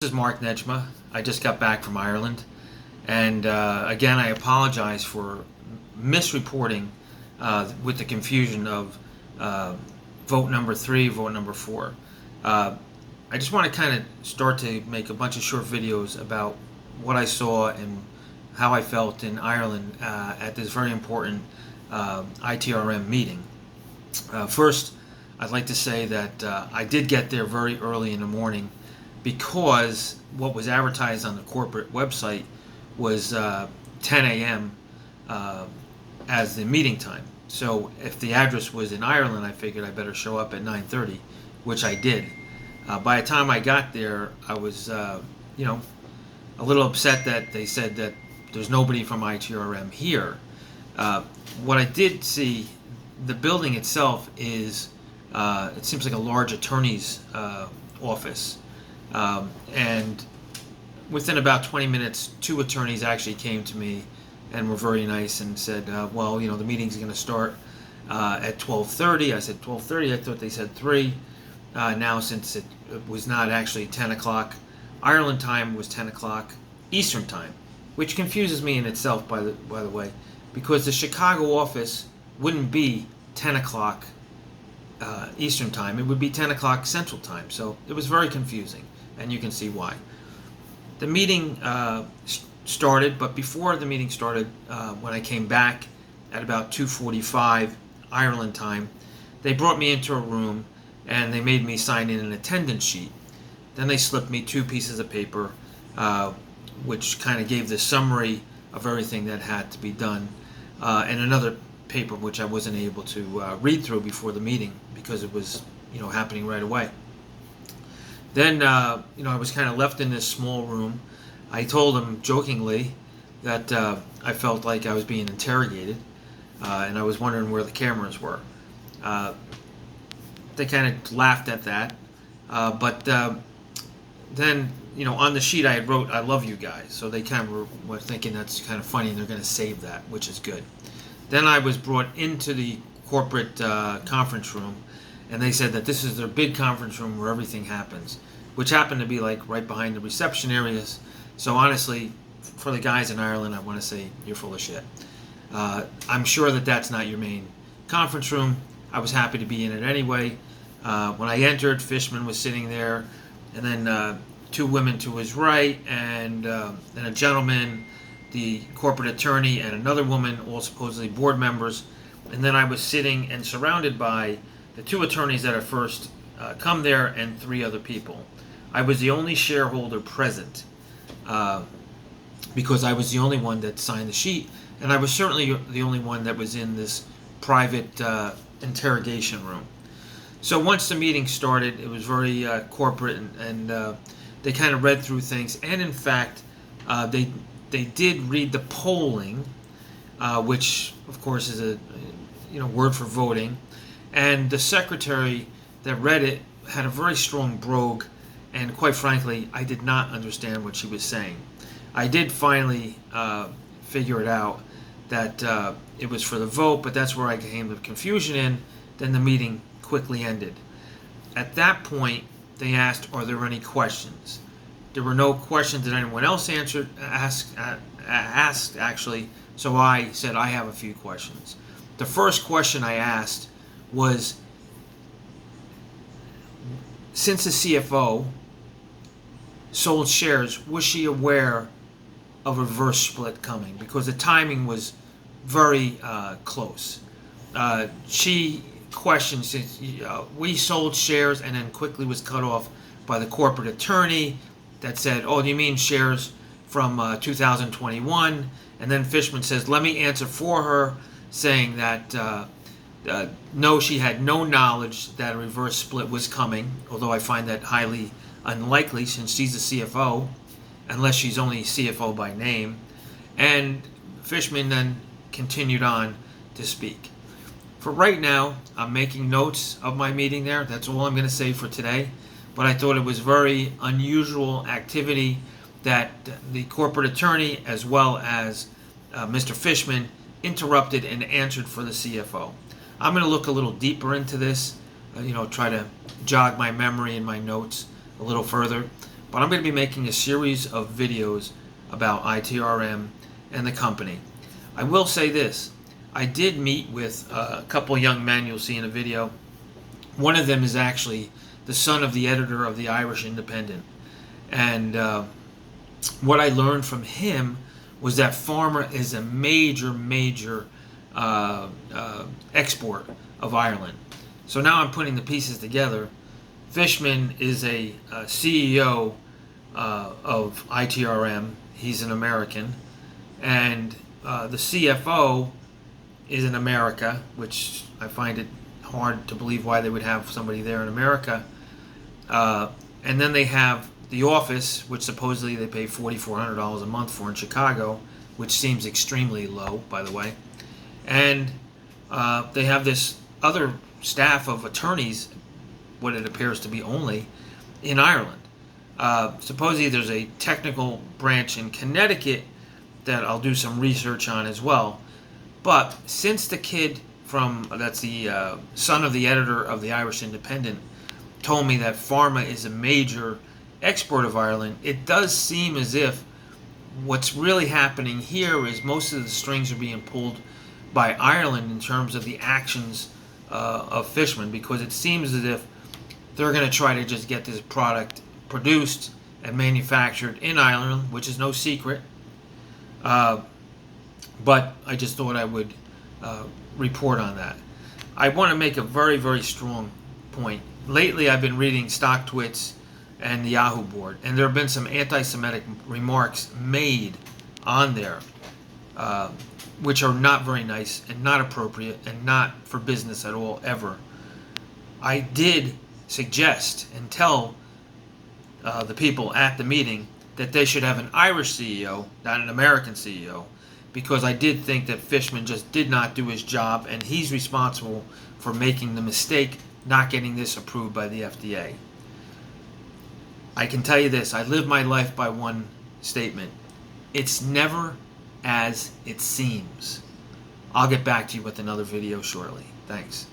This is Mark Nejma. I just got back from Ireland, and again, I apologize for misreporting with the confusion of vote number 3, vote number 4. I just want to kind of start to make a bunch of short videos about what I saw and how I felt in Ireland at this very important ITRM meeting. First, I'd like to say that I did get there very early in the morning because what was advertised on the corporate website was 10 a.m. As the meeting time. So if the address was in Ireland, I figured I better show up at 9:30, which I did. By the time I got there, I was, a little upset that they said that there's nobody from ITRM here. What I did see, the building itself is, it seems like a large attorney's office. And within about 20 minutes, 2 attorneys actually came to me and were very nice and said, the meeting's going to start at 12:30. I said 12:30. I thought they said 3. Now, since it was not actually 10 o'clock, Ireland time was 10 o'clock Eastern time, which confuses me in itself, by the way, because the Chicago office wouldn't be 10 o'clock Eastern time. It would be 10 o'clock Central time. So it was very confusing, and you can see why. The meeting started, but before the meeting started, when I came back at about 2:45 Ireland time, they brought me into a room and they made me sign in an attendance sheet. Then they slipped me 2 pieces of paper, which kind of gave the summary of everything that had to be done, and another paper which I wasn't able to read through before the meeting because it was, happening right away. Then, I was kind of left in this small room. I told them jokingly that I felt like I was being interrogated, and I was wondering where the cameras were. They kind of laughed at that, but then, on the sheet I wrote, "I love you guys," so they kind of were thinking that's kind of funny, and they're going to save that, which is good. Then I was brought into the corporate conference room, and they said that this is their big conference room where everything happens, which happened to be like right behind the reception areas. So honestly, for the guys in Ireland, I want to say you're full of shit. I'm sure that that's not your main conference room. I was happy to be in it anyway. When I entered, Fishman was sitting there, and then 2 women to his right, and a gentleman, the corporate attorney, and another woman, all supposedly board members. And then I was sitting and surrounded by the 2 attorneys that had first come there and 3 other people. I was the only shareholder present because I was the only one that signed the sheet, and I was certainly the only one that was in this private interrogation room. So once the meeting started, it was very corporate, and they kind of read through things. And in fact, they did read the polling, which of course is a word for voting. And the secretary that read it had a very strong brogue, and quite frankly, I did not understand what she was saying. I did finally figure it out that it was for the vote, but that's where I came to confusion in. Then the meeting quickly ended. At that point, they asked, "Are there any questions?" There were no questions that anyone else asked actually, so I said I have a few questions. The first question I asked was, since the CFO sold shares, was she aware of a reverse split coming? Because the timing was very close. She questioned, since we sold shares, and then quickly was cut off by the corporate attorney that said, "Oh, do you mean shares from 2021? And then Fishman says, "Let me answer for her," saying that no, she had no knowledge that a reverse split was coming, although I find that highly unlikely since she's the CFO, unless she's only CFO by name. And Fishman then continued on to speak. For right now, I'm making notes of my meeting there. That's all I'm going to say for today. But I thought it was very unusual activity that the corporate attorney, as well as Mr. Fishman, interrupted and answered for the CFO. I'm going to look a little deeper into this, try to jog my memory and my notes a little further. but I'm going to be making a series of videos about ITRM and the company. I will say this. I did meet with a couple young men you'll see in a video. One of them is actually the son of the editor of the Irish Independent. And what I learned from him was that pharma is a major export of Ireland. So now I'm putting the pieces together. Fishman is a CEO of ITRM. He's an American. And the CFO is in America, which I find it hard to believe why they would have somebody there in America. And then they have the office, which supposedly they pay $4,400 a month for in Chicago, which seems extremely low, by the way. And they have this other staff of attorneys, what it appears to be only, in Ireland. Supposedly there's a technical branch in Connecticut that I'll do some research on as well. But since the kid that's the son of the editor of the Irish Independent, told me that pharma is a major export of Ireland, it does seem as if what's really happening here is most of the strings are being pulled by Ireland in terms of the actions of Fishman, because it seems as if they're going to try to just get this product produced and manufactured in Ireland, which is no secret. But I just thought I would report on that. I want to make a very strong point. Lately, I've been reading StockTwits and the Yahoo board, and there have been some anti-Semitic remarks made on there, which are not very nice and not appropriate and not for business at all, ever. I did suggest and tell the people at the meeting that they should have an Irish CEO, not an American CEO, because I did think that Fishman just did not do his job, and he's responsible for making the mistake not getting this approved by the FDA. I can tell you this, I live my life by one statement. It's never as it seems. I'll get back to you with another video shortly. Thanks.